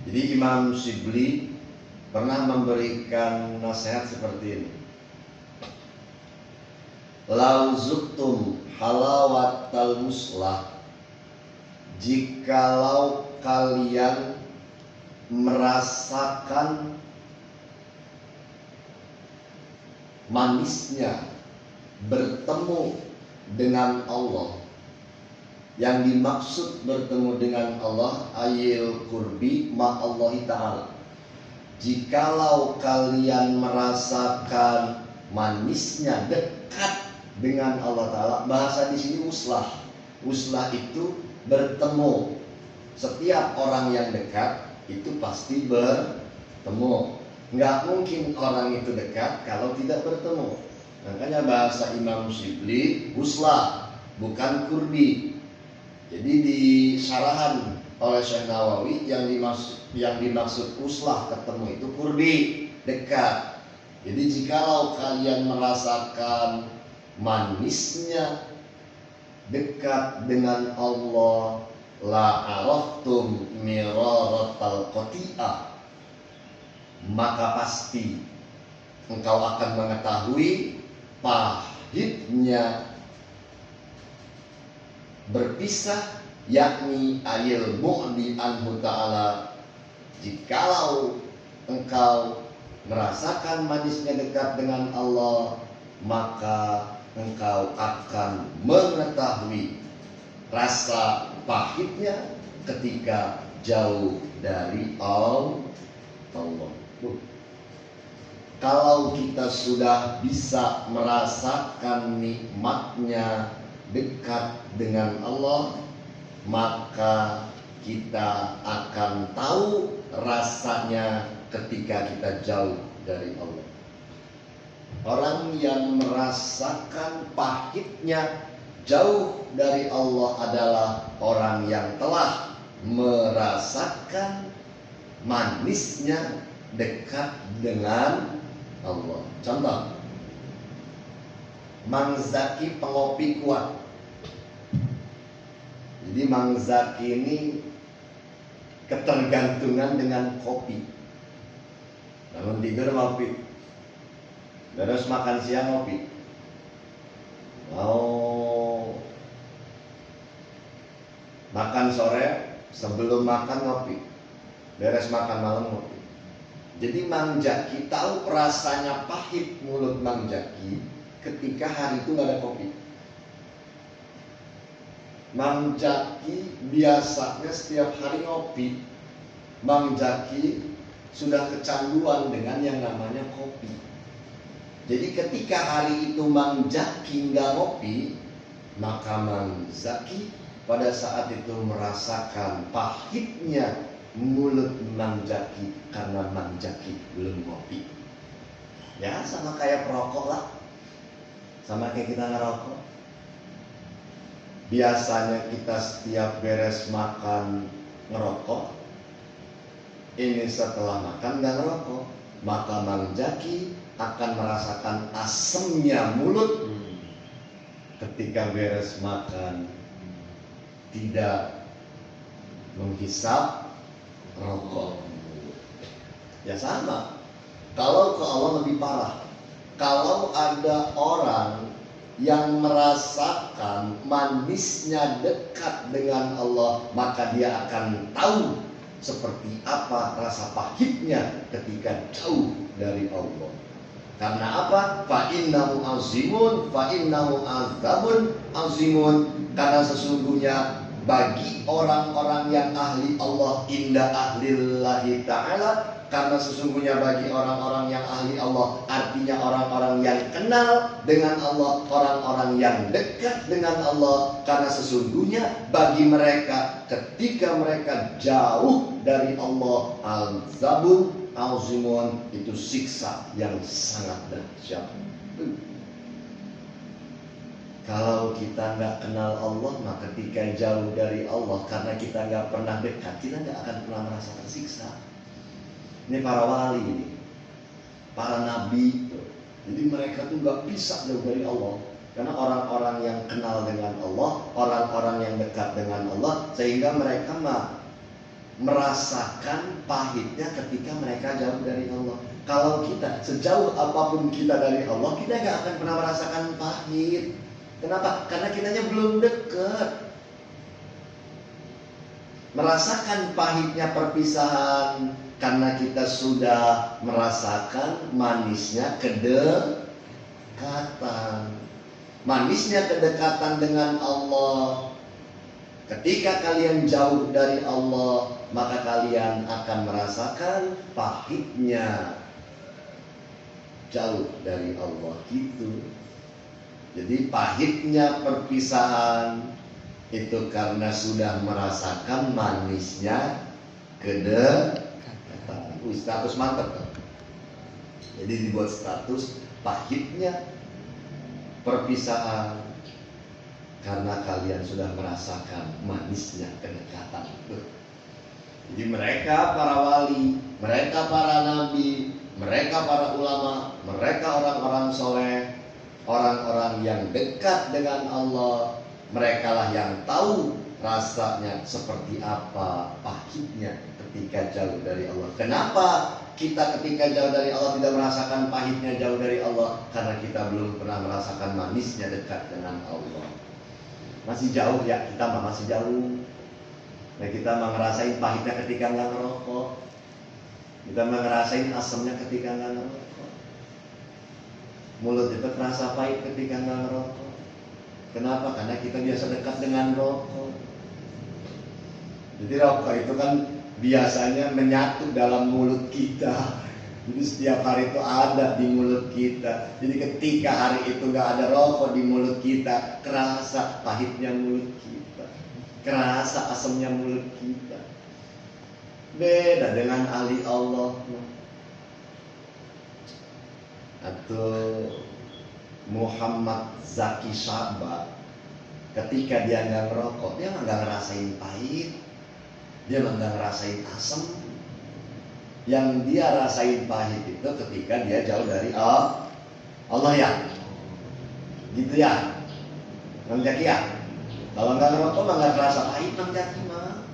Jadi Imam Shibli pernah memberikan nasihat seperti ini. Lau zuktum halawatal muslah, jikalau kalian merasakan manisnya bertemu dengan Allah. Yang dimaksud bertemu dengan Allah ayil kurbi ma'allahi ta'ala. Jikalau kalian merasakan manisnya dekat dengan Allah Ta'ala, bahasa di sini uslah. Uslah itu bertemu. Setiap orang yang dekat itu pasti bertemu. Nggak mungkin orang itu dekat kalau tidak bertemu. Makanya bahasa Imam Shibli uslah, bukan kurbi. Jadi di syarahan oleh Syekh Nawawi yang dimaksud uslah ketemu itu kurbi, dekat. Jadi jikalau kalian merasakan manisnya dekat dengan Allah, la araftum miraratal qati'ah, maka pasti engkau akan mengetahui pahitnya berpisah, yakni ayil mu'di anhu ta'ala. Jikalau engkau merasakan manisnya dekat dengan Allah, maka engkau akan mengetahui rasa pahitnya ketika jauh dari Allah. Kalau kita sudah bisa merasakan nikmatnya dekat dengan Allah, maka kita akan tahu rasanya ketika kita jauh dari Allah. Orang yang merasakan pahitnya jauh dari Allah adalah orang yang telah merasakan manisnya dekat dengan Allah. Contoh, Mang Zaki pengopi kuat. Jadi Mang Zaki ini ketergantungan dengan kopi. Bangun tidur ngopi, terus makan siang ngopi, mau makan sore sebelum makan ngopi, beres makan malam ngopi. Jadi Mang Jaki tahu rasanya pahit mulut Mang Jaki ketika hari itu gak ada kopi. Mang Jaki biasanya setiap hari ngopi. Mang Jaki sudah kecanduan dengan yang namanya kopi. Jadi ketika hari itu Mang Jaki nggak ngopi, maka Mang Zaki pada saat itu merasakan pahitnya mulut Mang Jaki karena Mang Jaki belum ngopi. Ya sama kayak perokok lah, sama kayak kita ngerokok. Biasanya kita setiap beres makan ngerokok, ini setelah makan nggak ngerokok, maka Mang Jaki akan merasakan asemnya mulut ketika beres makan, tidak menghisap rokok. Ya sama. Kalau ke Allah lebih parah. Kalau ada orang yang merasakan manisnya dekat dengan Allah, maka dia akan tahu seperti apa rasa pahitnya ketika jauh dari Allah. Karena apa? Fa innahu azimun, fa innahu azabun azimun. Karena sesungguhnya bagi orang-orang yang ahli Allah, inda ahlillahi ta'ala, karena sesungguhnya bagi orang-orang yang ahli Allah, artinya orang-orang yang kenal dengan Allah, orang-orang yang dekat dengan Allah. Karena sesungguhnya bagi mereka ketika mereka jauh dari Allah, azabun azimun, itu siksa yang sangat dahsyat. Kalau kita nggak kenal Allah, maka ketika jauh dari Allah, karena kita nggak pernah dekat, kita nggak akan pernah merasa tersiksa. Ini para wali ini, para nabi. Jadi mereka tuh nggak bisa jauh dari Allah, karena orang-orang yang kenal dengan Allah, orang-orang yang dekat dengan Allah, sehingga mereka mah merasakan pahitnya ketika mereka jauh dari Allah. Kalau kita sejauh apapun kita dari Allah, kita gak akan pernah merasakan pahit. Kenapa? Karena kitanya belum dekat. Merasakan pahitnya perpisahan karena kita sudah merasakan manisnya kedekatan. Manisnya kedekatan dengan Allah. Ketika kalian jauh dari Allah, maka kalian akan merasakan pahitnya jauh dari Allah gitu. Jadi pahitnya perpisahan itu karena sudah merasakan manisnya kedekatan. Status mantap kan? Jadi dibuat status pahitnya perpisahan karena kalian sudah merasakan manisnya kedekatan. Jadi mereka para wali, mereka para nabi, mereka para ulama, mereka orang-orang soleh, orang-orang yang dekat dengan Allah, mereka lah yang tahu rasanya seperti apa pahitnya ketika jauh dari Allah. Kenapa kita ketika jauh dari Allah tidak merasakan pahitnya jauh dari Allah? Karena kita belum pernah merasakan manisnya dekat dengan Allah. Masih jauh ya, kita masih jauh. Nah, kita ngerasain pahitnya ketika nggak ngerokok. Kita ngerasain asamnya ketika nggak ngerokok. Mulut itu terasa pahit ketika nggak ngerokok. Kenapa? Karena kita biasa dekat dengan rokok. Jadi rokok itu kan biasanya menyatu dalam mulut kita. Jadi setiap hari itu ada di mulut kita. Jadi ketika hari itu gak ada rokok di mulut kita, kerasa pahitnya mulut kita, kerasa asamnya mulut kita. Beda dengan ahli Allah. Atau Muhammad Zaki Syahban, ketika dia nggak ngerokok, dia nggak ngerasain pahit, dia nggak ngerasain asam. Yang dia rasain pahit itu ketika dia jauh dari Allah ya, gitu ya, Mang Jaki ya. Kalau nggak ngerokok mah nggak kerasa pahit Mang Jaki mah.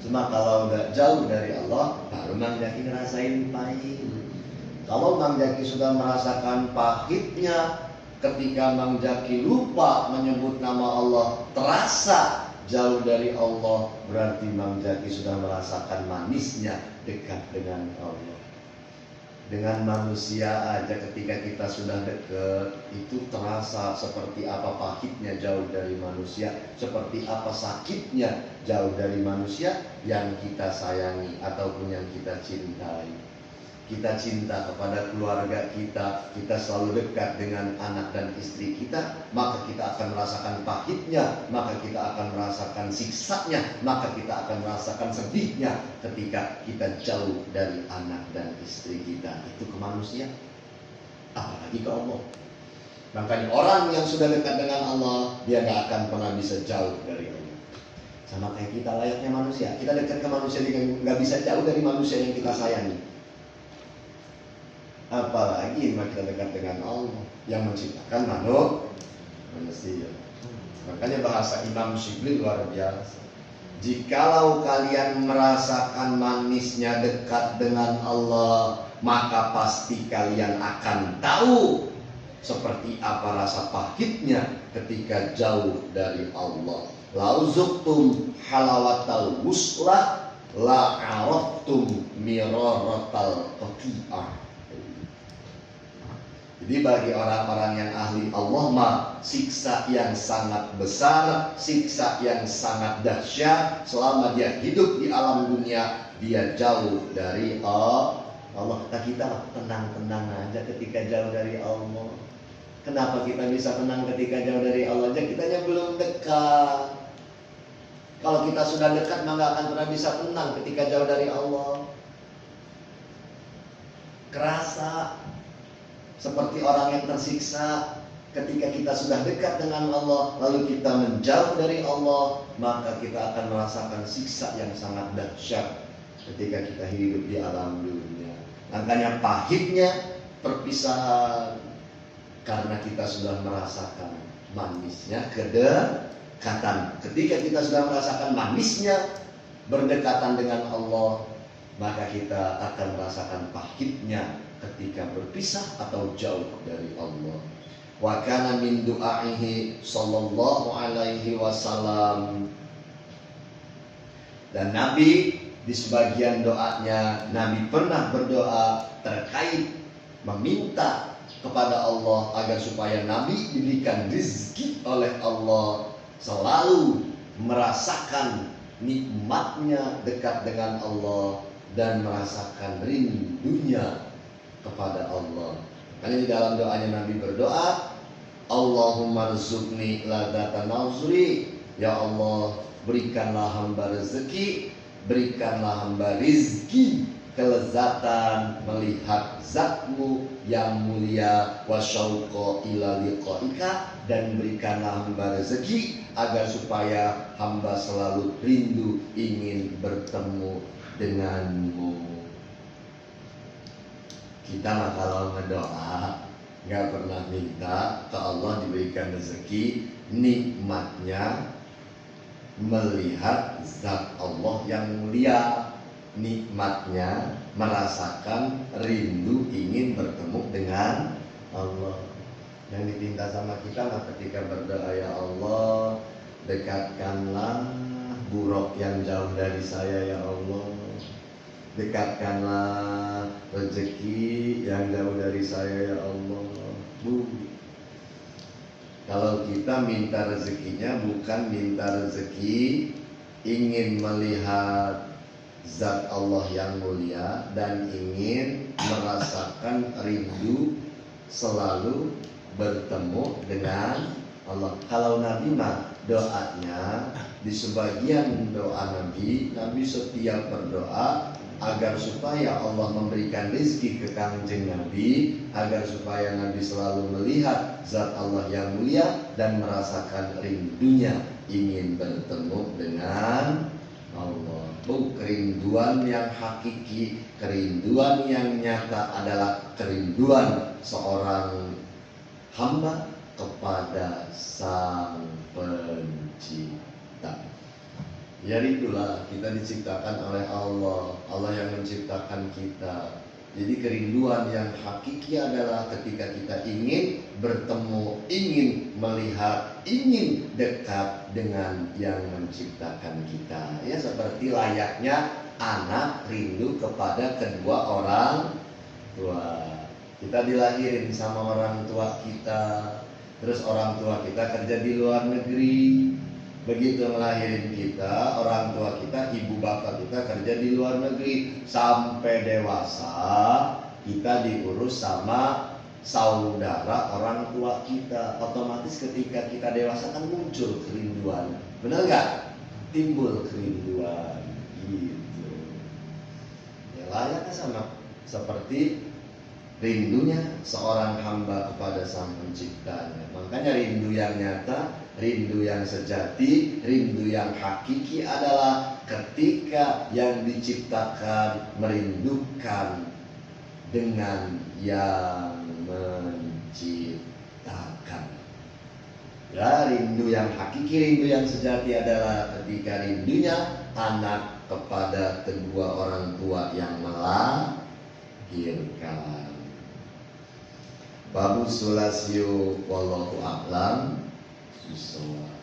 Cuma kalau udah jauh dari Allah, baru Mang Jaki ngerasain pahit. Kalau Mang Jaki sudah merasakan pahitnya ketika Mang Jaki lupa menyebut nama Allah, terasa jauh dari Allah, berarti Mang Jaki sudah merasakan manisnya dekat dengan Allah. Dengan manusia aja ketika kita sudah dekat, itu terasa seperti apa pahitnya jauh dari manusia, seperti apa sakitnya jauh dari manusia yang kita sayangi ataupun yang kita cintai. Kita cinta kepada keluarga kita, kita selalu dekat dengan anak dan istri kita, maka kita akan merasakan pahitnya, maka kita akan merasakan siksanya, maka kita akan merasakan sedihnya ketika kita jauh dari anak dan istri kita. Itu ke manusia, apalagi ke Allah. Makanya orang yang sudah dekat dengan Allah, dia gak akan pernah bisa jauh dari Allah. Sama kayak kita layaknya manusia, kita dekat ke manusia, dia gak bisa jauh dari manusia yang kita sayangi. Apalagi kita dekat dengan Allah yang menciptakan manusia. Makanya bahasa Imam Syibli luar biasa. Jikalau kalian merasakan manisnya dekat dengan Allah, maka pasti kalian akan tahu seperti apa rasa pahitnya ketika jauh dari Allah. Lauzuktum halawatal wuslah la araftum miraratal qati'ah. Jadi bagi orang-orang yang ahli Allah mah siksa yang sangat besar, siksa yang sangat dahsyat selama dia hidup di alam dunia, dia jauh dari Allah. Kita tenang-tenang aja ketika jauh dari Allah. Kenapa kita bisa tenang ketika jauh dari Allah? Kitanya belum dekat. Kalau kita sudah dekat, maka akan pernah bisa tenang ketika jauh dari Allah. Kerasa seperti orang yang tersiksa ketika kita sudah dekat dengan Allah, lalu kita menjauh dari Allah, maka kita akan merasakan siksa yang sangat dahsyat ketika kita hidup di alam dunia. Makanya pahitnya perpisahan karena kita sudah merasakan manisnya kedekatan. Ketika kita sudah merasakan manisnya berdekatan dengan Allah, maka kita akan merasakan pahitnya ketika berpisah atau jauh dari Allah. Wa kana min du'aihi sallallahu alaihi wasallam, dan Nabi di sebagian doanya, Nabi pernah berdoa terkait meminta kepada Allah agar supaya Nabi diberikan rezeki oleh Allah, selalu merasakan nikmatnya dekat dengan Allah dan merasakan rindunya kepada Allah. Karena di dalam doanya Nabi berdoa, Allahumma rzuqni ladzatan nazri, ya Allah berikanlah hamba rezeki, berikanlah hamba rizki, kelezatan melihat zatmu yang mulia, wa syauqa ila liqaika, dan berikanlah hamba rezeki agar supaya hamba selalu rindu ingin bertemu denganmu. Kita mah kalau ngedoa nggak pernah minta ke Allah diberikan rezeki, nikmatnya melihat zat Allah yang mulia, nikmatnya merasakan rindu ingin bertemu dengan Allah. Yang diminta sama kita lah ketika berdoa, ya Allah dekatkanlah buruk yang jauh dari saya, ya Allah dekatkanlah rezeki yang jauh dari saya, ya Allah. Kalau kita minta rezekinya bukan minta rezeki ingin melihat zat Allah yang mulia dan ingin merasakan rindu selalu bertemu dengan Allah. Kalau Nabi mah doanya, di sebagian doa Nabi setiap berdoa agar supaya Allah memberikan rezeki ke kanjeng Nabi, agar supaya Nabi selalu melihat zat Allah yang mulia dan merasakan rindunya ingin bertemu dengan Allah. Kerinduan yang hakiki, kerinduan yang nyata adalah kerinduan seorang hamba kepada Sang Pencipta. Ya itulah, kita diciptakan oleh Allah, Allah yang menciptakan kita. Jadi kerinduan yang hakiki adalah ketika kita ingin bertemu, ingin melihat, ingin dekat dengan yang menciptakan kita. Ya seperti layaknya anak rindu kepada kedua orang tua. Kita dilahirin sama orang tua kita, terus orang tua kita kerja di luar negeri. Begitu ngelahirin kita, orang tua kita, ibu bapak kita kerja di luar negeri. Sampai dewasa kita diurus sama saudara orang tua kita. Otomatis ketika kita dewasa kan muncul kerinduan. Benar nggak? Timbul kerinduan gitu. Ya layaknya sama seperti rindunya seorang hamba kepada Sang Penciptanya. Makanya rindu yang nyata, rindu yang sejati, rindu yang hakiki adalah ketika yang diciptakan merindukan dengan yang menciptakan. Ya, rindu yang hakiki, rindu yang sejati adalah ketika rindunya anak kepada kedua orang tua yang melahirkan. Babu sulasio wallahu a'lam bishawab.